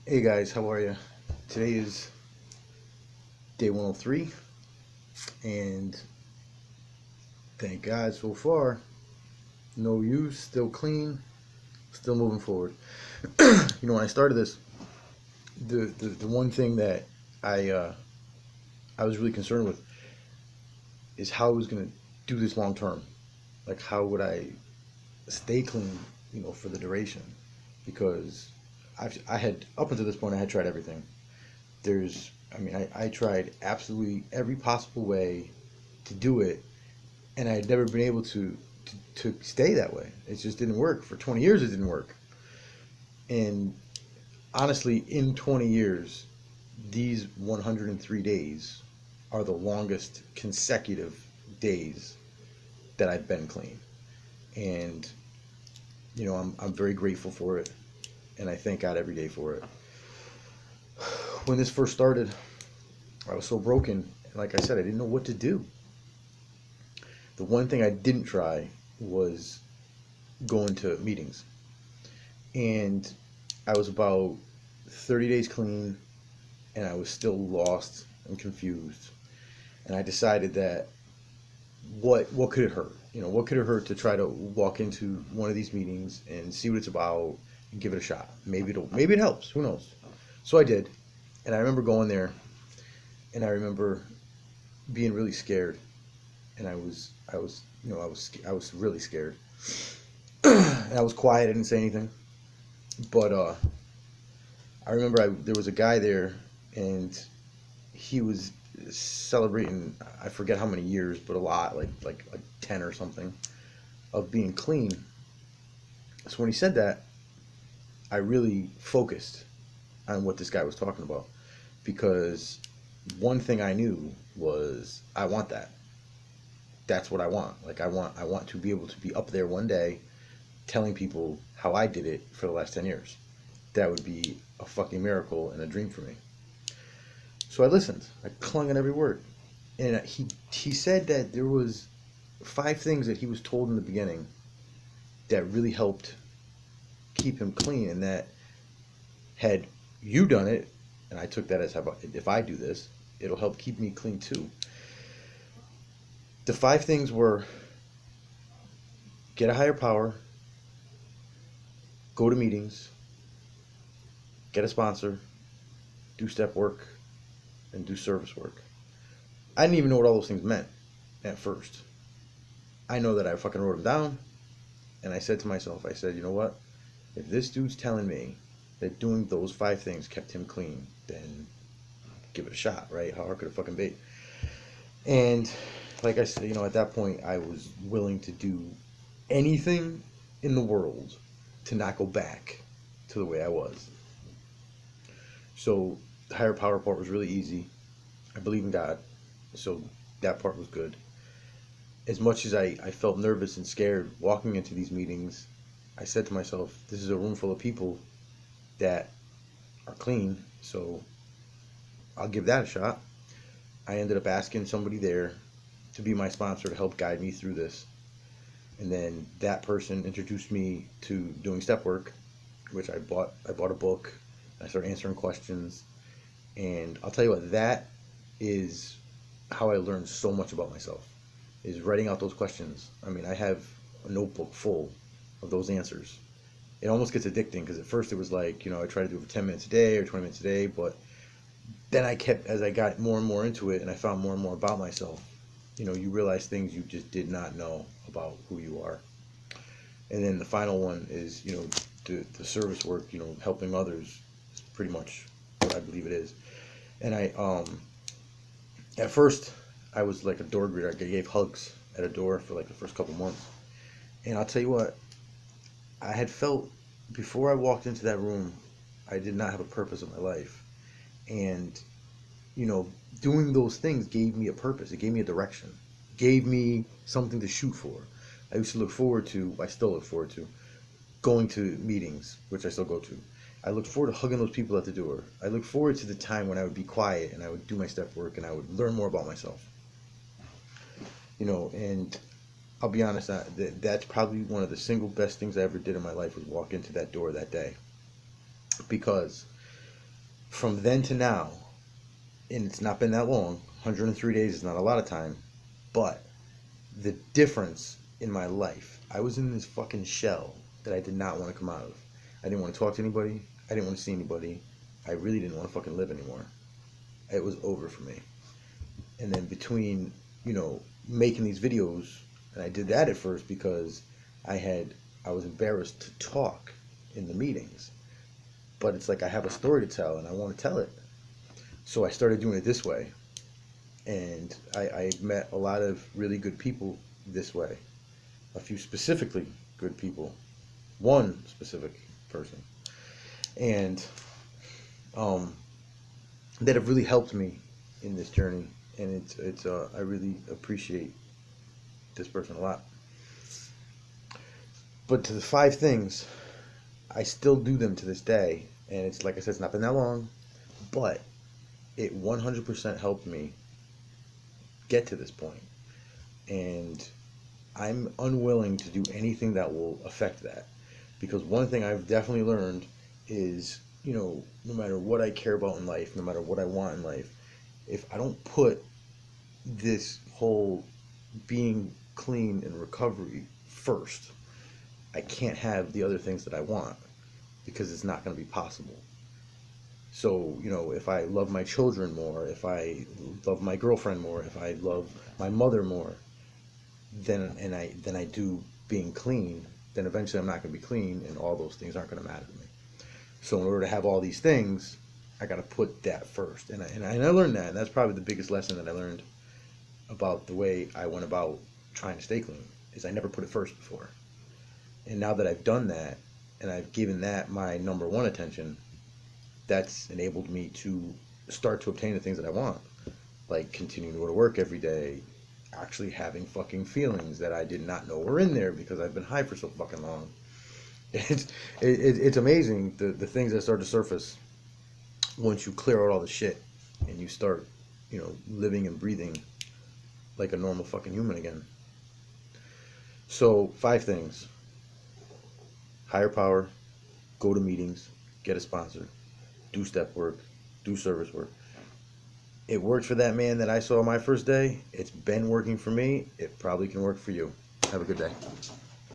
Hey guys, how are you? Today is day 103, and thank God so far, no use, still clean, still moving forward. When I started this, the one thing that I uh, I was really concerned with is how I was gonna do this long term. Like, how would I stay clean, for the duration? Because I had up until this point, I had tried everything. I tried absolutely every possible way to do it, and I had never been able to stay that way. It just didn't work. For 20 years, it didn't work. And honestly, in 20 years, these 103 days are the longest consecutive days that I've been clean. And, I'm very grateful for it. And I thank God every day for it. When this first started, I was so broken. Like I said, I didn't know what to do. The one thing I didn't try was going to meetings. And I was about 30 days clean, and I was still lost and confused. And I decided that what could it hurt? What could it hurt to try to walk into one of these meetings and see what it's about and give it a shot? Maybe it helps. Who knows? So I did, and I remember going there, and I remember being really scared, and I was really scared. And I was quiet. I didn't say anything, but I remember there was a guy there, and he was celebrating, I forget how many years, but a lot, like 10 or something, of being clean. So when he said that, I really focused on what this guy was talking about, because one thing I knew was I want that. That's what I want. Like, I want to be able to be up there one day telling people how I did it for the last 10 years. That would be a fucking miracle and a dream for me. So I listened. I clung on every word. And he said that there was 5 things that he was told in the beginning that really helped keep him clean, and that had you done it, and I took that as, how about, if I do this, it'll help keep me clean too. The 5 things were: get a higher power, go to meetings, get a sponsor, do step work, and do service work. I didn't even know what all those things meant at first. I know that I fucking wrote them down, and I said to myself, I said, you know what? If this dude's telling me that doing those 5 things kept him clean, then give it a shot, right? How hard could it fucking be? And like I said, at that point, I was willing to do anything in the world to not go back to the way I was. So the higher power part was really easy. I believe in God, so that part was good. As much as I felt nervous and scared walking into these meetings, I said to myself, this is a room full of people that are clean, so I'll give that a shot. I ended up asking somebody there to be my sponsor to help guide me through this. And then that person introduced me to doing step work, which I bought a book. I started answering questions. And I'll tell you what, that is how I learned so much about myself, is writing out those questions. I mean, I have a notebook full of those answers. It almost gets addicting, because at first it was like, I tried to do it for 10 minutes a day or 20 minutes a day, but then as I got more and more into it and I found more and more about myself, you realize things you just did not know about who you are. And then the final one is, the service work, helping others is pretty much what I believe it is. And at first, I was like a door greeter. I gave hugs at a door for like the first couple months. And I'll tell you what, I had felt before I walked into that room, I did not have a purpose in my life. And, you know, doing those things gave me a purpose. It gave me a direction. It gave me something to shoot for. I used to look forward to, I still look forward to, going to meetings, which I still go to. I look forward to hugging those people at the door. I look forward to the time when I would be quiet and I would do my step work and I would learn more about myself. And I'll be honest, that's probably one of the single best things I ever did in my life, was walk into that door that day. Because From then to now, and it's not been that long, 103 days is not a lot of time, but the difference in my life, I was in this fucking shell that I did not want to come out of. I didn't want to talk to anybody. I didn't want to see anybody. I really didn't want to fucking live anymore. It was over for me. And then between, making these videos, and I did that at first because I was embarrassed to talk in the meetings. But it's like I have a story to tell and I want to tell it. So I started doing it this way. And I met a lot of really good people this way. A few specifically good people. One specific person. And that have really helped me in this journey. And I really appreciate this person a lot. But to the 5 things, I still do them to this day. And it's like I said, it's not been that long, but it 100% helped me get to this point. And I'm unwilling to do anything that will affect that. Because one thing I've definitely learned is, no matter what I care about in life, no matter what I want in life, if I don't put this whole being clean and recovery first, I can't have the other things that I want because it's not going to be possible. So, if I love my children more, if I love my girlfriend more, if I love my mother more, than I do being clean, then eventually I'm not going to be clean, and all those things aren't going to matter to me. So in order to have all these things, I got to put that first, and I learned that, and that's probably the biggest lesson that I learned about the way I went about trying to stay clean, is I never put it first before. And now that I've done that, and I've given that my number one attention, that's enabled me to start to obtain the things that I want, like continuing to go to work every day, actually having fucking feelings that I did not know were in there because I've been high for so fucking long. It's amazing the things that start to surface once you clear out all the shit and you start, living and breathing like a normal fucking human again. So 5 things: higher power, go to meetings, get a sponsor, do step work, do service work. It worked for that man that I saw my first day. It's been working for me. It probably can work for you. Have a good day.